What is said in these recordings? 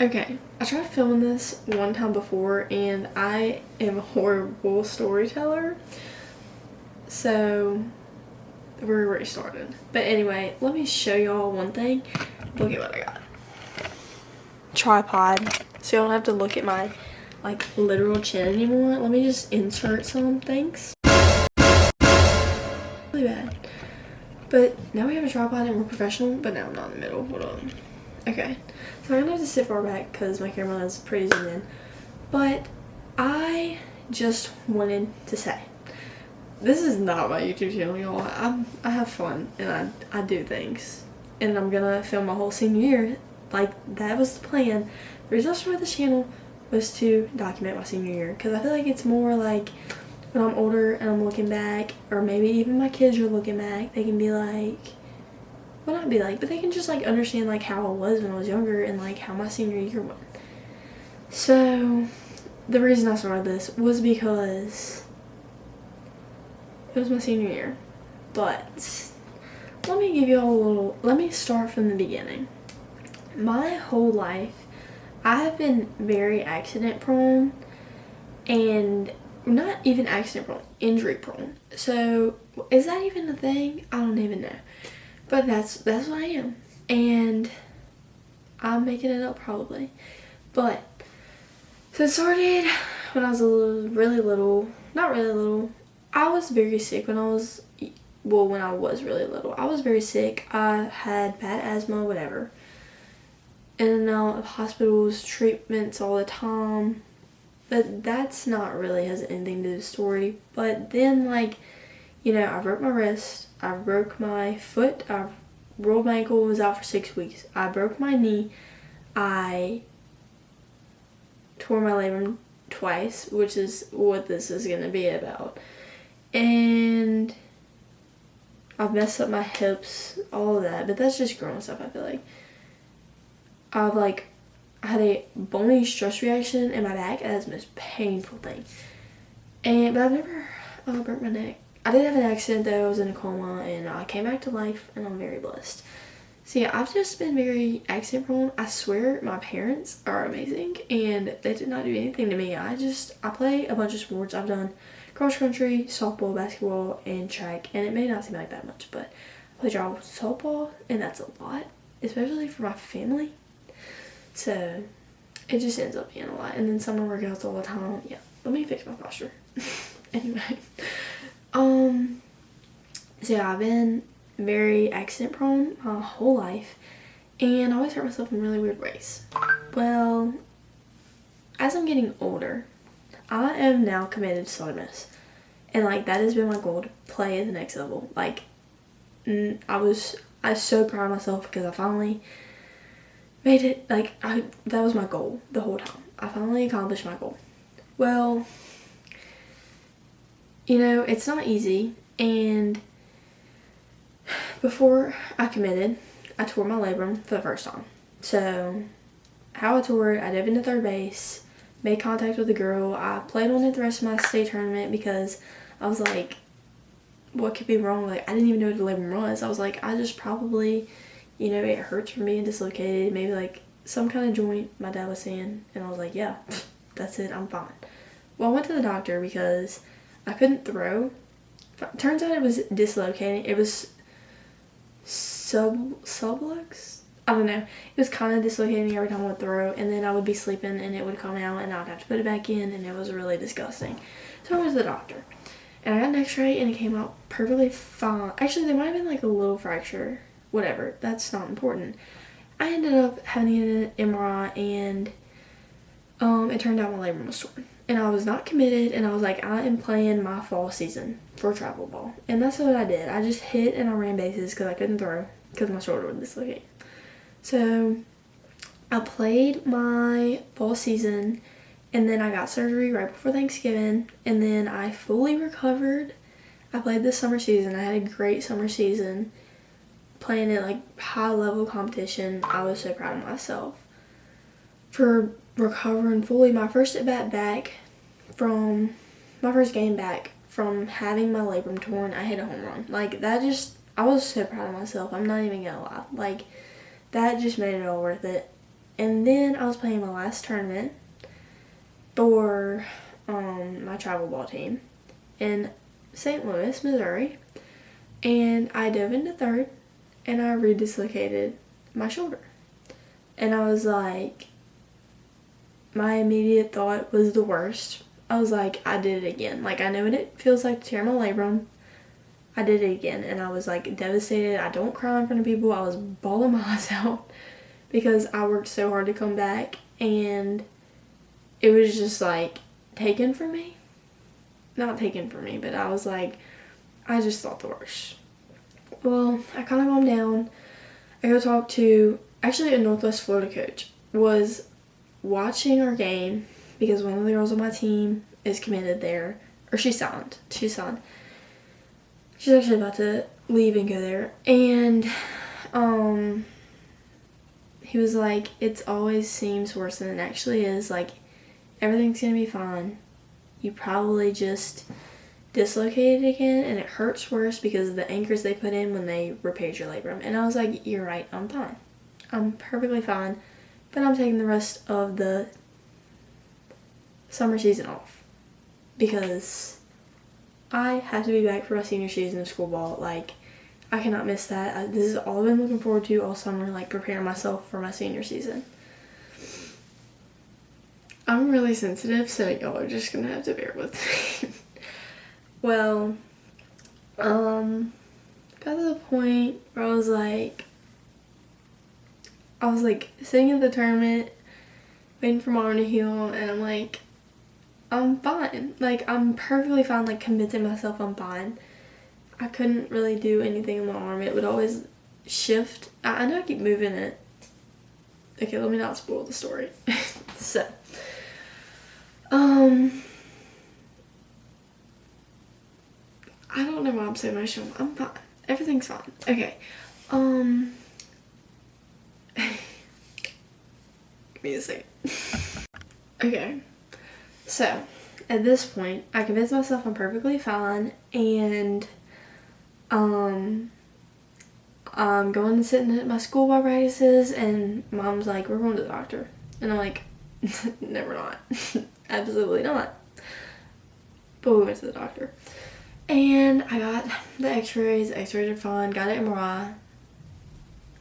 Okay, I tried filming this one time before and I am a horrible storyteller. So we're already started. But anyway, let me show y'all one thing. Look at what I got. Tripod. So you don't have to look at my like literal chin anymore. Let me just insert some things. Really bad. But now we have a tripod and we're professional, but now I'm not in the middle. Hold on. Okay. So I'm gonna have to sit far back because my camera is pretty zoomed in. But I just wanted to say, this is not my YouTube channel, y'all. I have fun and I do things. And I'm gonna film my whole senior year. Like, that was the plan. The reason I started this channel was to document my senior year. Because I feel like it's more like when I'm older and I'm looking back, or maybe even my kids are looking back, they can be like, well, not be like, but they can just like understand like how I was when I was younger and like how my senior year went. So the reason I started this was because it was my senior year. But let me give you all a little, let me start from the beginning. My whole life I have been very accident prone, and not even accident prone, injury prone. So is that even a thing? I don't even know. But that's what I am. And I'm making it up probably. But so it started when I was really little. Not really little. I was very sick when I was really little. I was very sick. I had bad asthma, whatever. In and out of hospitals, treatments all the time. But that's not really has anything to do with the story. But then, like, you know, I broke my wrist, I broke my foot, I rolled my ankle, was out for 6 weeks. I broke my knee, I tore my labrum twice, which is what this is going to be about. And I've messed up my hips, all of that, but that's just grown stuff, I feel like. I had a bony stress reaction in my back, and that's the most painful thing. But I've never burnt my neck. I did have an accident though. I was in a coma and I came back to life, and I'm very blessed. So yeah, I've just been very accident prone. I swear my parents are amazing and they did not do anything to me. I play a bunch of sports. I've done cross country, softball, basketball, and track, and it may not seem like that much, but I play travel softball, and that's a lot, especially for my family. So it just ends up being a lot. And then summer workouts all the time. Yeah, let me fix my posture. Anyway. So yeah, I've been very accident prone my whole life, and I always hurt myself in really weird ways. Well, as I'm getting older, I am now committed to Southern, and like that has been my goal, to play at the next level. Like, I was so proud of myself because I finally made it. Like, that was my goal the whole time. I finally accomplished my goal. Well, you know, it's not easy, and before I committed, I tore my labrum for the first time. So how I tore it, I dove into third base, made contact with a girl. I played on it the rest of my state tournament because I was like, what could be wrong? Like, I didn't even know what the labrum was. I was like, I just probably, you know, it hurts from being dislocated, maybe like some kind of joint, my dad was saying. And I was like, yeah, that's it, I'm fine. Well, I went to the doctor because I couldn't throw. Turns out it was dislocating. It was sublux? I don't know. It was kind of dislocating every time I would throw, and then I would be sleeping and it would come out and I would have to put it back in, and it was really disgusting. So I went to the doctor and I got an x-ray and it came out perfectly fine. Actually, there might have been like a little fracture. Whatever. That's not important. I ended up having an MRI, and it turned out my labrum was torn. And I was not committed, and I was like, I am playing my fall season for travel ball. And that's what I did. I just hit and I ran bases because I couldn't throw because my shoulder would dislocate. So I played my fall season, and then I got surgery right before Thanksgiving, and then I fully recovered. I played this summer season. I had a great summer season playing at like high level competition. I was so proud of myself for recovering fully. My first game back from having my labrum torn, I hit a home run. Like, that just, I was so proud of myself. I'm not even gonna lie. Like, that just made it all worth it. And then I was playing my last tournament for my travel ball team in St. Louis, Missouri. And I dove into third and I redislocated my shoulder. And I was like, my immediate thought was the worst. I was like, I did it again. Like, I know what it feels like to tear my labrum. I did it again. And I was like devastated. I don't cry in front of people. I was bawling my eyes out because I worked so hard to come back. And it was just like taken from me. Not taken from me, but I was like, I just thought the worst. Well, I kind of calmed down. I go talk to, actually a Northwest Florida coach was watching our game because one of the girls on my team is committed there, or she's signed. She's actually about to leave and go there. And he was like, it always seems worse than it actually is. Like, everything's gonna be fine. You probably just dislocated again, and it hurts worse because of the anchors they put in when they repaired your labrum. And I was like, you're right, I'm fine. I'm perfectly fine, but I'm taking the rest of the summer season off because I have to be back for my senior season of school ball. Like, I cannot miss that. This is all I've been looking forward to all summer, like preparing myself for my senior season. I'm really sensitive, so y'all are just gonna have to bear with me. Well, got to the point where I was like sitting at the tournament, waiting for my arm to heal, and I'm like, I'm fine. Like, I'm perfectly fine, like, convincing myself I'm fine. I couldn't really do anything in my arm. It would always shift. I know I keep moving it. Okay, let me not spoil the story. So, I don't know why I'm so emotional. I'm fine. Everything's fine. Okay. Give me a second. Okay. So, at this point, I convinced myself I'm perfectly fine, and I'm going and sitting at my school ball practices, and Mom's like, we're going to the doctor. And I'm like, never not. Absolutely not. But we went to the doctor. And I got the x-rays. The x-rays are fine. Got an MRI.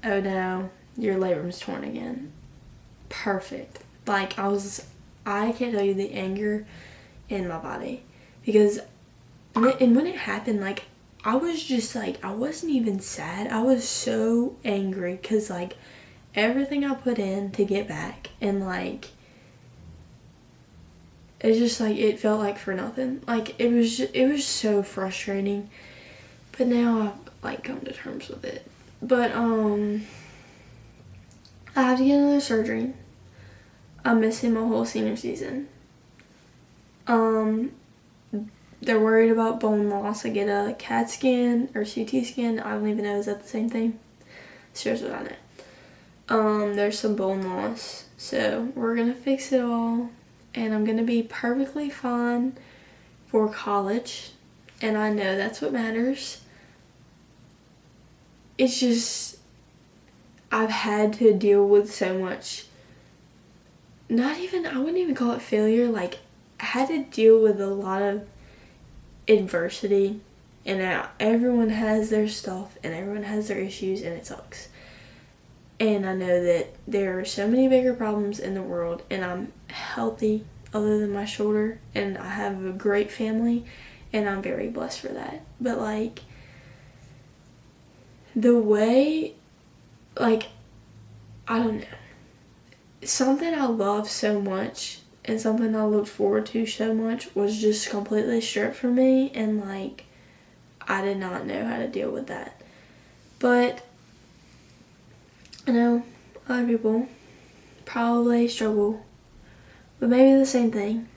Oh no, your labrum's torn again. Perfect. Like, I can't tell you the anger in my body. Because, and when it happened, like, I was just like, I wasn't even sad. I was so angry because, like, everything I put in to get back, and, like, it's just like, it felt like for nothing. Like, it was so frustrating. But now I've, like, come to terms with it. But, I have to get another surgery. I'm missing my whole senior season. They're worried about bone loss. I get a CAT scan or CT scan. I don't even know, is that the same thing? Here's what I know. There's some bone loss. So, we're gonna fix it all. And I'm gonna be perfectly fine for college. And I know that's what matters. It's just, I've had to deal with so much, I wouldn't even call it failure. Like, I had to deal with a lot of adversity. And everyone has their stuff and everyone has their issues, and it sucks. And I know that there are so many bigger problems in the world, and I'm healthy other than my shoulder, and I have a great family, and I'm very blessed for that. But, like, the way, like, I don't know, something I love so much and something I looked forward to so much was just completely stripped from me, and, like, I did not know how to deal with that. But I know other people probably struggle with maybe the same thing,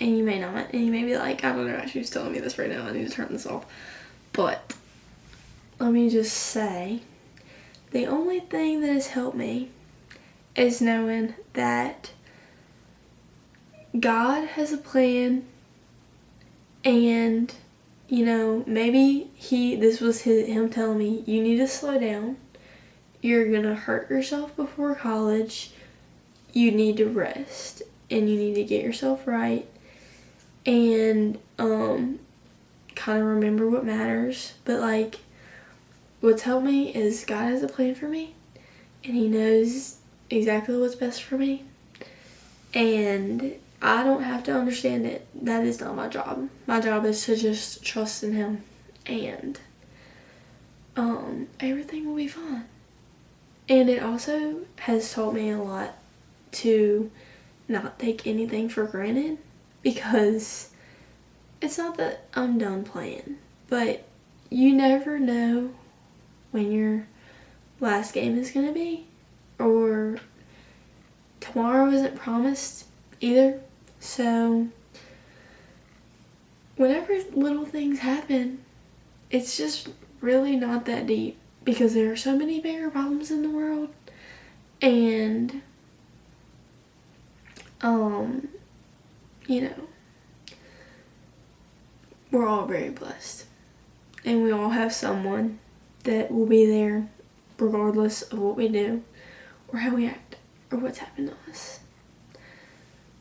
and you may not, and you may be like, I don't know, she's telling me this right now, I need to turn this off. But let me just say, the only thing that has helped me is knowing that God has a plan, and, you know, maybe this was him telling me, you need to slow down. You're gonna hurt yourself before college. you need to rest and you need to get yourself right and kind of remember what matters. But like, what's helped me is God has a plan for me and he knows exactly what's best for me, and I don't have to understand it. That is not my job. My job is to just trust in him, and everything will be fine. And it also has taught me a lot to not take anything for granted, because it's not that I'm done playing, but you never know when your last game is gonna be, or tomorrow isn't promised either. So whenever little things happen, it's just really not that deep, because there are so many bigger problems in the world. And you know, we're all very blessed, and we all have someone that will be there regardless of what we do or how we act or what's happened to us.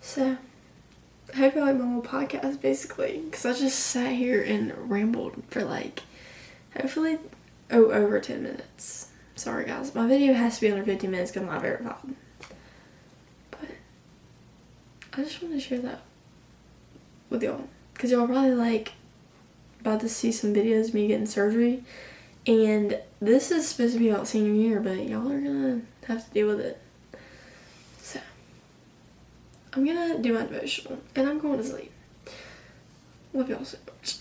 So I hope you like my little podcast, basically, because I just sat here and rambled for like hopefully over 10 minutes. Sorry guys, my video has to be under 15 minutes because I'm not verified, but I just want to share that with y'all, because y'all probably like about to see some videos of me getting surgery, and this is supposed to be about senior year, but y'all are gonna have to deal with it. So I'm gonna do my devotional and I'm going to sleep. Love y'all so much.